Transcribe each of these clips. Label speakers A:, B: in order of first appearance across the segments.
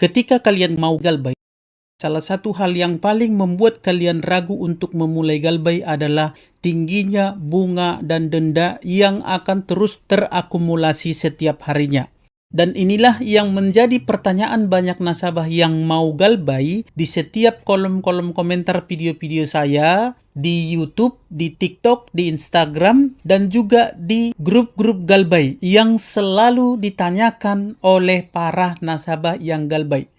A: Ketika kalian mau galbay, salah satu hal yang paling membuat kalian ragu untuk memulai galbay adalah tingginya bunga dan denda yang akan terus terakumulasi setiap harinya. Dan inilah yang menjadi pertanyaan banyak nasabah yang mau galbay di setiap kolom-kolom komentar video-video saya di YouTube, di TikTok, di Instagram, dan juga di grup-grup galbay yang selalu ditanyakan oleh para nasabah yang galbay.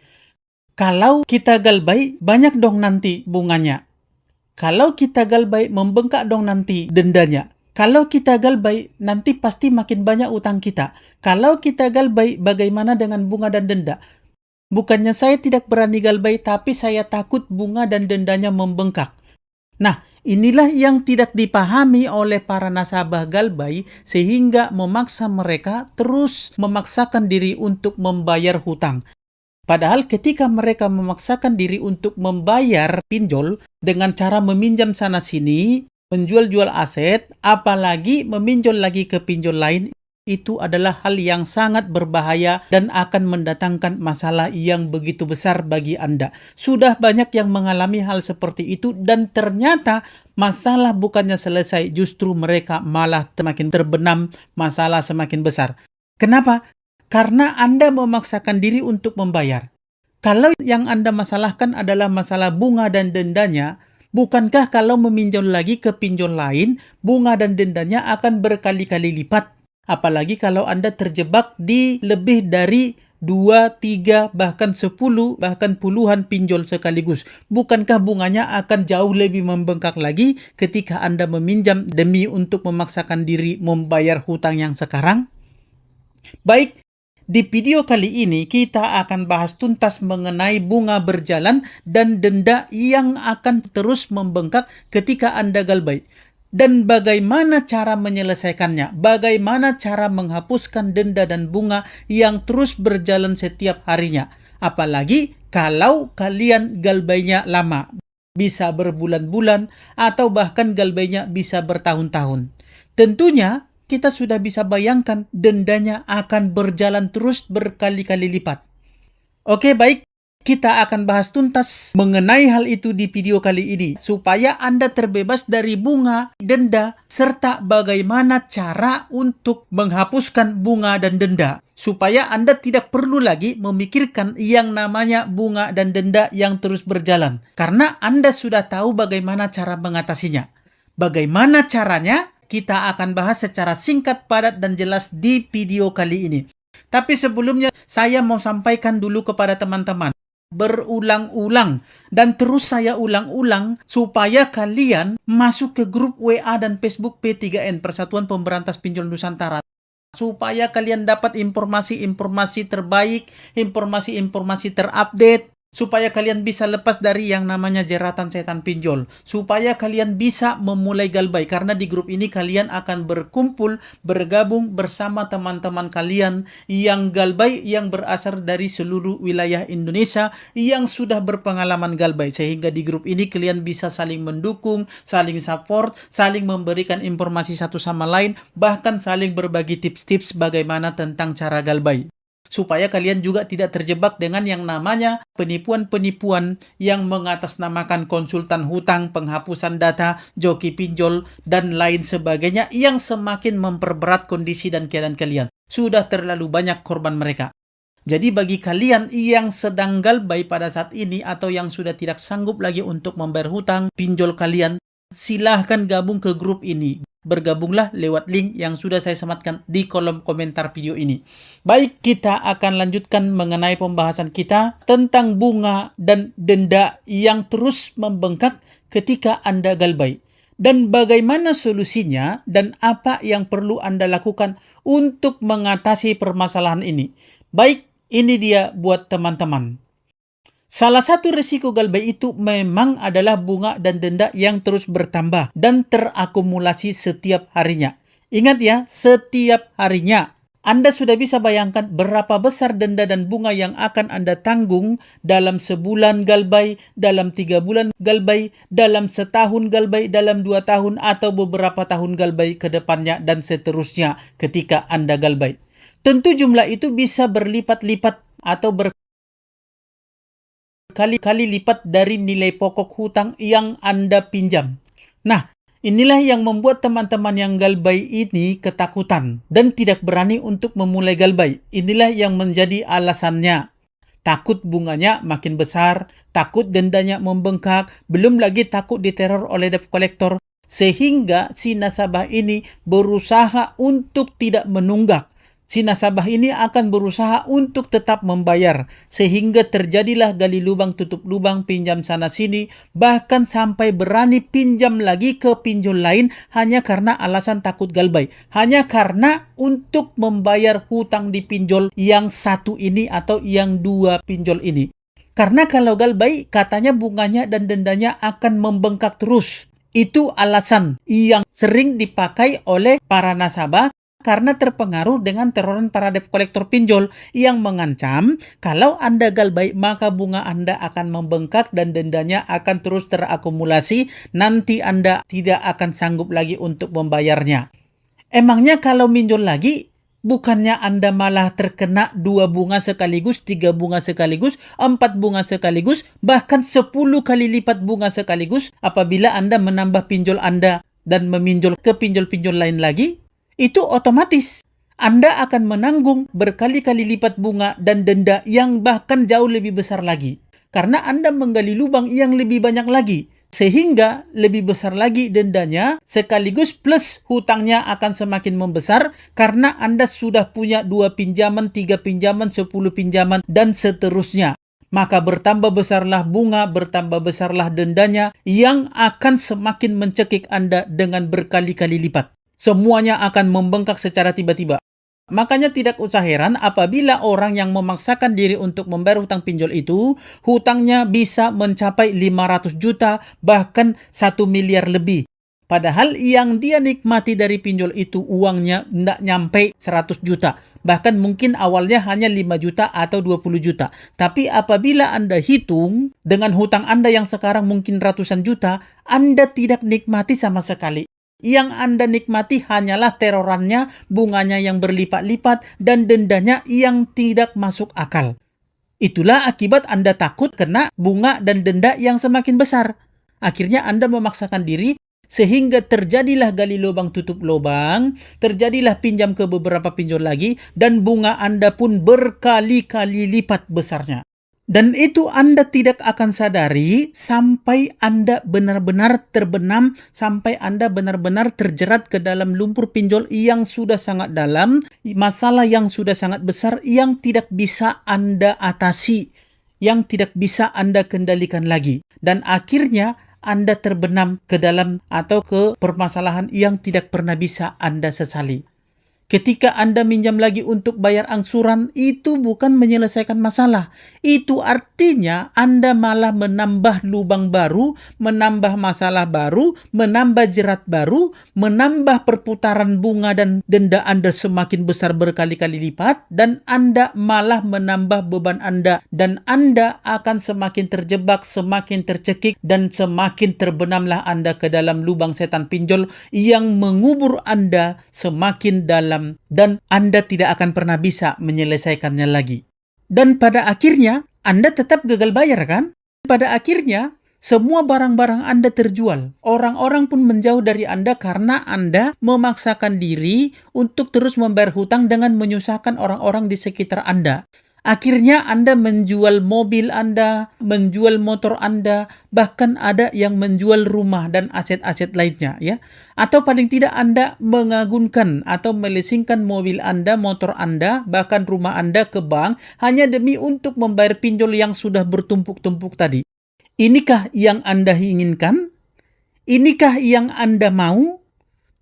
A: Kalau kita galbay, banyak dong nanti bunganya. Kalau kita galbay, membengkak dong nanti dendanya. Kalau kita galbay, nanti pasti makin banyak utang kita. Kalau kita galbay, bagaimana dengan bunga dan denda? Bukannya saya tidak berani galbay, tapi saya takut bunga dan dendanya membengkak. Nah, inilah yang tidak dipahami oleh para nasabah galbay sehingga memaksa mereka terus memaksakan diri untuk membayar hutang. Padahal ketika mereka memaksakan diri untuk membayar pinjol dengan cara meminjam sana-sini, menjual-jual aset, apalagi meminjol lagi ke pinjol lain, itu adalah hal yang sangat berbahaya dan akan mendatangkan masalah yang begitu besar bagi Anda. Sudah banyak yang mengalami hal seperti itu dan ternyata masalah bukannya selesai, justru mereka malah semakin terbenam, masalah semakin besar. Kenapa? Karena Anda memaksakan diri untuk membayar. Kalau yang Anda masalahkan adalah masalah bunga dan dendanya, bukankah kalau meminjam lagi ke pinjol lain, bunga dan dendanya akan berkali-kali lipat? Apalagi kalau Anda terjebak di lebih dari 2, 3, bahkan 10, bahkan puluhan pinjol sekaligus. Bukankah bunganya akan jauh lebih membengkak lagi ketika Anda meminjam demi untuk memaksakan diri membayar hutang yang sekarang? Baik, di video kali ini kita akan bahas tuntas mengenai bunga berjalan dan denda yang akan terus membengkak ketika Anda galbay. Dan bagaimana cara menyelesaikannya, bagaimana cara menghapuskan denda dan bunga yang terus berjalan setiap harinya. Apalagi kalau kalian galbaynya lama, bisa berbulan-bulan atau bahkan galbaynya bisa bertahun-tahun. Tentunya kita sudah bisa bayangkan dendanya akan berjalan terus berkali-kali lipat. Oke, baik. Kita akan bahas tuntas mengenai hal itu di video kali ini, supaya Anda terbebas dari bunga, denda, serta bagaimana cara untuk menghapuskan bunga dan denda. Supaya Anda tidak perlu lagi memikirkan yang namanya bunga dan denda yang terus berjalan. Karena Anda sudah tahu bagaimana cara mengatasinya. Bagaimana caranya? Kita akan bahas secara singkat, padat, dan jelas di video kali ini. Tapi sebelumnya, saya mau sampaikan dulu kepada teman-teman. Berulang-ulang dan terus saya ulang-ulang supaya kalian masuk ke grup WA dan Facebook P3N, Persatuan Pemberantas Pinjol Nusantara. Supaya kalian dapat informasi-informasi terbaik, informasi-informasi terupdate, supaya kalian bisa lepas dari yang namanya jeratan setan pinjol. Supaya kalian bisa memulai galbay. Karena di grup ini kalian akan berkumpul, bergabung bersama teman-teman kalian yang galbay, yang berasal dari seluruh wilayah Indonesia, yang sudah berpengalaman galbay. Sehingga di grup ini kalian bisa saling mendukung, saling support, saling memberikan informasi satu sama lain, bahkan saling berbagi tips-tips bagaimana tentang cara galbay. Supaya kalian juga tidak terjebak dengan yang namanya penipuan-penipuan yang mengatasnamakan konsultan hutang, penghapusan data, joki pinjol, dan lain sebagainya yang semakin memperberat kondisi dan keadaan kalian. Sudah terlalu banyak korban mereka. Jadi bagi kalian yang sedang galbay pada saat ini atau yang sudah tidak sanggup lagi untuk membayar hutang pinjol kalian, silahkan gabung ke grup ini. Bergabunglah lewat link yang sudah saya sematkan di kolom komentar video ini. Baik, kita akan lanjutkan mengenai pembahasan kita tentang bunga dan denda yang terus membengkak ketika Anda galbay. Dan bagaimana solusinya dan apa yang perlu Anda lakukan untuk mengatasi permasalahan ini. Baik, ini dia buat teman-teman. Salah satu risiko galbay itu memang adalah bunga dan denda yang terus bertambah dan terakumulasi setiap harinya. Ingat ya, setiap harinya. Anda sudah bisa bayangkan berapa besar denda dan bunga yang akan Anda tanggung dalam sebulan galbay, dalam 3 bulan galbay, dalam setahun galbay, dalam 2 tahun, atau beberapa tahun galbay ke depannya, dan seterusnya ketika Anda galbay. Tentu jumlah itu bisa berlipat-lipat atau berkali-kali lipat dari nilai pokok hutang yang Anda pinjam. Nah, inilah yang membuat teman-teman yang galbay ini ketakutan dan tidak berani untuk memulai galbay. Inilah yang menjadi alasannya. Takut bunganya makin besar, takut dendanya membengkak, belum lagi takut diteror oleh debt collector, sehingga si nasabah ini berusaha untuk tidak menunggak. Si nasabah ini akan berusaha untuk tetap membayar, sehingga terjadilah gali lubang tutup lubang, pinjam sana sini, bahkan sampai berani pinjam lagi ke pinjol lain hanya karena alasan takut galbay, hanya karena untuk membayar hutang di pinjol yang satu ini atau yang dua pinjol ini. Karena kalau galbay, katanya bunganya dan dendanya akan membengkak terus. Itu alasan yang sering dipakai oleh para nasabah karena terpengaruh dengan teroran para debt collector pinjol yang mengancam kalau Anda galbay maka bunga Anda akan membengkak dan dendanya akan terus terakumulasi, nanti Anda tidak akan sanggup lagi untuk membayarnya. Emangnya kalau minjol lagi, bukannya Anda malah terkena 2 bunga sekaligus, 3 bunga sekaligus, 4 bunga sekaligus, bahkan 10 kali lipat bunga sekaligus apabila Anda menambah pinjol Anda dan meminjol ke pinjol-pinjol lain lagi? Itu otomatis Anda akan menanggung berkali-kali lipat bunga dan denda yang bahkan jauh lebih besar lagi. Karena Anda menggali lubang yang lebih banyak lagi. Sehingga lebih besar lagi dendanya sekaligus plus hutangnya akan semakin membesar karena Anda sudah punya 2 pinjaman, 3 pinjaman, 10 pinjaman, dan seterusnya. Maka bertambah besarlah bunga, bertambah besarlah dendanya yang akan semakin mencekik Anda dengan berkali-kali lipat. Semuanya akan membengkak secara tiba-tiba. Makanya tidak usah heran apabila orang yang memaksakan diri untuk membayar hutang pinjol itu, hutangnya bisa mencapai 500 juta, bahkan 1 miliar lebih. Padahal yang dia nikmati dari pinjol itu uangnya tidak nyampe 100 juta. Bahkan mungkin awalnya hanya 5 juta atau 20 juta. Tapi apabila Anda hitung dengan hutang Anda yang sekarang mungkin ratusan juta, Anda tidak nikmati sama sekali. Yang Anda nikmati hanyalah terorannya, bunganya yang berlipat-lipat, dan dendanya yang tidak masuk akal. Itulah akibat Anda takut kena bunga dan denda yang semakin besar. Akhirnya Anda memaksakan diri sehingga terjadilah gali lubang tutup lubang, terjadilah pinjam ke beberapa pinjol lagi, dan bunga Anda pun berkali-kali lipat besarnya. Dan itu Anda tidak akan sadari sampai Anda benar-benar terbenam, sampai Anda benar-benar terjerat ke dalam lumpur pinjol yang sudah sangat dalam, masalah yang sudah sangat besar yang tidak bisa Anda atasi, yang tidak bisa Anda kendalikan lagi. Dan akhirnya Anda terbenam ke dalam atau ke permasalahan yang tidak pernah bisa Anda sesali. Ketika Anda minjam lagi untuk bayar angsuran, itu bukan menyelesaikan masalah. Itu artinya Anda malah menambah lubang baru, menambah masalah baru, menambah jerat baru, menambah perputaran bunga dan denda Anda semakin besar berkali-kali lipat, dan Anda malah menambah beban Anda. Dan Anda akan semakin terjebak, semakin tercekik, dan semakin terbenamlah Anda ke dalam lubang setan pinjol yang mengubur Anda semakin dalam, dan Anda tidak akan pernah bisa menyelesaikannya lagi. Dan pada akhirnya, Anda tetap gagal bayar kan? Pada akhirnya, semua barang-barang Anda terjual. Orang-orang pun menjauh dari Anda karena Anda memaksakan diri untuk terus membayar hutang dengan menyusahkan orang-orang di sekitar Anda. Akhirnya Anda menjual mobil Anda, menjual motor Anda, bahkan ada yang menjual rumah dan aset-aset lainnya, ya. Atau paling tidak Anda mengagunkan atau melesingkan mobil Anda, motor Anda, bahkan rumah Anda ke bank hanya demi untuk membayar pinjol yang sudah bertumpuk-tumpuk tadi. Inikah yang Anda inginkan? Inikah yang Anda mau?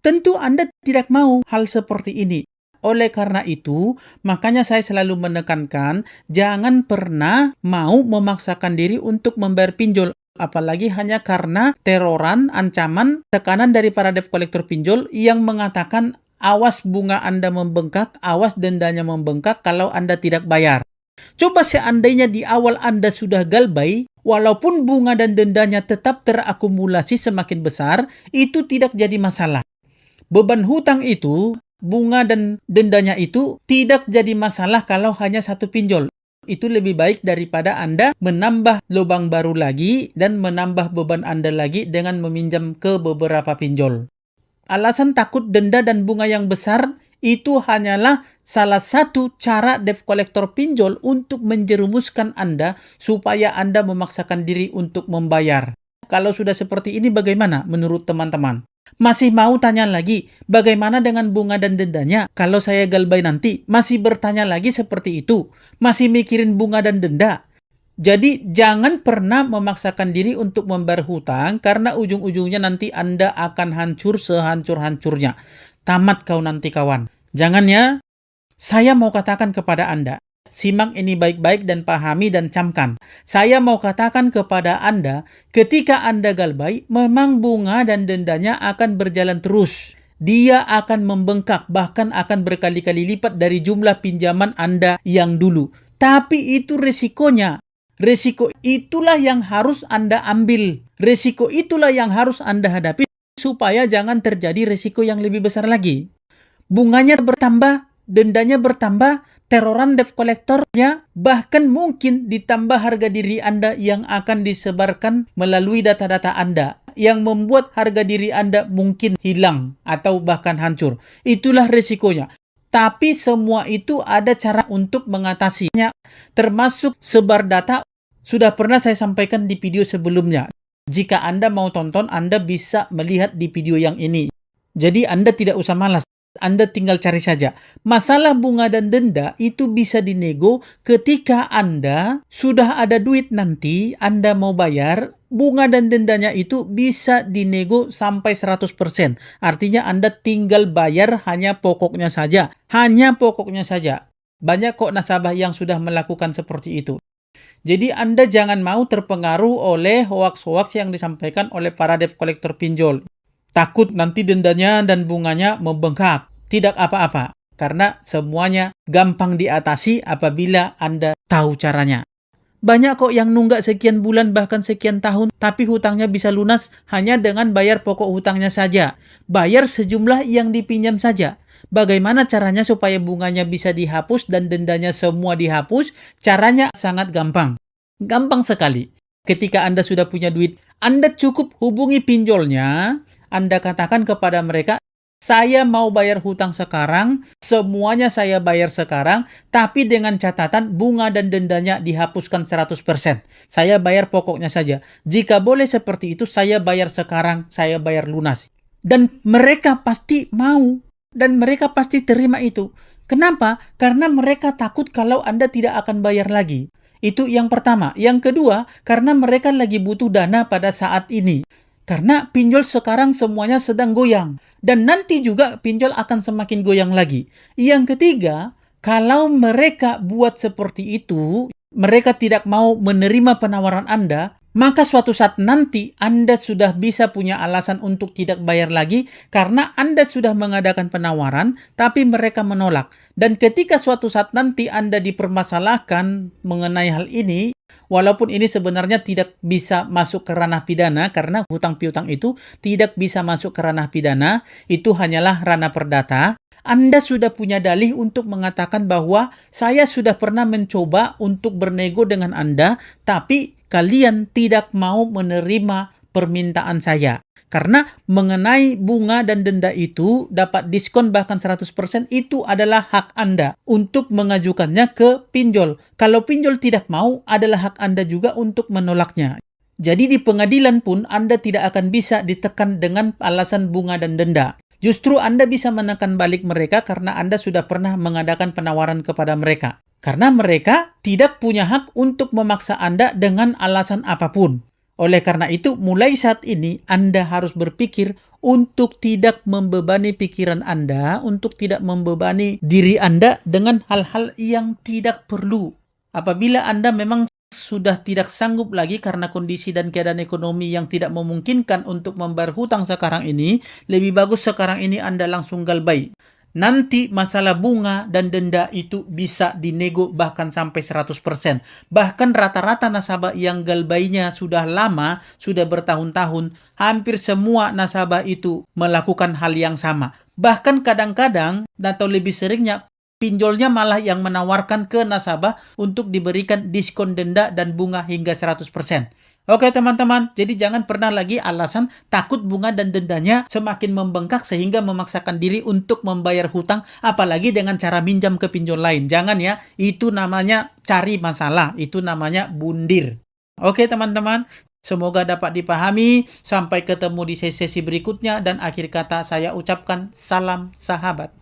A: Tentu Anda tidak mau hal seperti ini. Oleh karena itu, makanya saya selalu menekankan, jangan pernah mau memaksakan diri untuk membayar pinjol. Apalagi hanya karena teroran, ancaman, tekanan dari para debt collector pinjol yang mengatakan, awas bunga Anda membengkak, awas dendanya membengkak kalau Anda tidak bayar. Coba seandainya di awal Anda sudah galbay, walaupun bunga dan dendanya tetap terakumulasi semakin besar, itu tidak jadi masalah. Beban hutang itu, bunga dan dendanya itu tidak jadi masalah kalau hanya satu pinjol. itu lebih baik daripada Anda menambah lubang baru lagi dan menambah beban Anda lagi dengan meminjam ke beberapa pinjol. Alasan takut denda dan bunga yang besar itu hanyalah salah satu cara debt collector pinjol untuk menjerumuskan Anda supaya Anda memaksakan diri untuk membayar. Kalau sudah seperti ini bagaimana menurut teman-teman? Masih mau tanya lagi, bagaimana dengan bunga dan dendanya? Kalau saya galbay nanti, masih bertanya lagi seperti itu? Masih mikirin bunga dan denda? Jadi jangan pernah memaksakan diri untuk membayar hutang karena ujung-ujungnya nanti Anda akan hancur sehancur-hancurnya. Tamat kau nanti kawan. Jangan ya. Saya mau katakan kepada Anda, simak ini baik-baik dan pahami dan camkan. Saya mau katakan kepada Anda, ketika Anda galbay, memang bunga dan dendanya akan berjalan terus. Dia akan membengkak, bahkan akan berkali-kali lipat dari jumlah pinjaman Anda yang dulu. Tapi itu resikonya. Resiko itulah yang harus Anda ambil. Resiko itulah yang harus Anda hadapi supaya jangan terjadi resiko yang lebih besar lagi. Bunganya bertambah, dendanya bertambah, teroran debt collectornya, bahkan mungkin ditambah harga diri Anda yang akan disebarkan melalui data-data Anda, yang membuat harga diri Anda mungkin hilang atau bahkan hancur. Itulah resikonya. Tapi semua itu ada cara untuk mengatasinya, termasuk sebar data. Sudah pernah saya sampaikan di video sebelumnya. Jika Anda mau tonton, Anda bisa melihat di video yang ini. Jadi Anda tidak usah malas. Anda tinggal cari saja. Masalah bunga dan denda itu bisa dinego ketika Anda sudah ada duit nanti, Anda mau bayar, bunga dan dendanya itu bisa dinego sampai 100%. Artinya Anda tinggal bayar hanya pokoknya saja. Hanya pokoknya saja. Banyak kok nasabah yang sudah melakukan seperti itu. Jadi Anda jangan mau terpengaruh oleh hoaks-hoaks yang disampaikan oleh para debt collector pinjol. Takut nanti dendanya dan bunganya membengkak. Tidak apa-apa, karena semuanya gampang diatasi apabila Anda tahu caranya. Banyak kok yang nunggak sekian bulan bahkan sekian tahun, tapi hutangnya bisa lunas hanya dengan bayar pokok hutangnya saja. Bayar sejumlah yang dipinjam saja. Bagaimana caranya supaya bunganya bisa dihapus dan dendanya semua dihapus? Caranya sangat gampang. Gampang sekali. Ketika Anda sudah punya duit, Anda cukup hubungi pinjolnya. Anda katakan kepada mereka, saya mau bayar hutang sekarang, semuanya saya bayar sekarang, tapi dengan catatan bunga dan dendanya dihapuskan 100%. Saya bayar pokoknya saja. Jika boleh seperti itu, saya bayar sekarang, saya bayar lunas. Dan mereka pasti mau. Dan mereka pasti terima itu. Kenapa? Karena mereka takut kalau Anda tidak akan bayar lagi. Itu yang pertama. Yang kedua, karena mereka lagi butuh dana pada saat ini. Karena pinjol sekarang semuanya sedang goyang. Dan nanti juga pinjol akan semakin goyang lagi. Yang ketiga, kalau mereka buat seperti itu, mereka tidak mau menerima penawaran Anda, maka suatu saat nanti Anda sudah bisa punya alasan untuk tidak bayar lagi karena Anda sudah mengadakan penawaran, tapi mereka menolak. Dan ketika suatu saat nanti Anda dipermasalahkan mengenai hal ini, walaupun ini sebenarnya tidak bisa masuk ke ranah pidana karena hutang piutang itu tidak bisa masuk ke ranah pidana, itu hanyalah ranah perdata. Anda sudah punya dalih untuk mengatakan bahwa saya sudah pernah mencoba untuk bernego dengan Anda, tapi kalian tidak mau menerima permintaan saya. Karena mengenai bunga dan denda itu dapat diskon bahkan 100% itu adalah hak Anda untuk mengajukannya ke pinjol. Kalau pinjol tidak mau, adalah hak Anda juga untuk menolaknya. Jadi di pengadilan pun Anda tidak akan bisa ditekan dengan alasan bunga dan denda. Justru Anda bisa menekan balik mereka karena Anda sudah pernah mengadakan penawaran kepada mereka. Karena mereka tidak punya hak untuk memaksa Anda dengan alasan apapun. Oleh karena itu, mulai saat ini Anda harus berpikir untuk tidak membebani pikiran Anda, untuk tidak membebani diri Anda dengan hal-hal yang tidak perlu. Apabila Anda memang sudah tidak sanggup lagi karena kondisi dan keadaan ekonomi yang tidak memungkinkan untuk membayar hutang sekarang ini, lebih bagus sekarang ini Anda langsung galbay. Nanti masalah bunga dan denda itu bisa dinego bahkan sampai 100%. Bahkan rata-rata nasabah yang galbaynya sudah lama, sudah bertahun-tahun, hampir semua nasabah itu melakukan hal yang sama. Bahkan kadang-kadang atau lebih seringnya pinjolnya malah yang menawarkan ke nasabah untuk diberikan diskon denda dan bunga hingga 100%. Oke teman-teman, jadi jangan pernah lagi alasan takut bunga dan dendanya semakin membengkak sehingga memaksakan diri untuk membayar hutang, apalagi dengan cara minjam ke pinjol lain. Jangan ya, itu namanya cari masalah, itu namanya bundir. Oke teman-teman, semoga dapat dipahami. Sampai ketemu di sesi berikutnya, dan akhir kata saya ucapkan salam sahabat.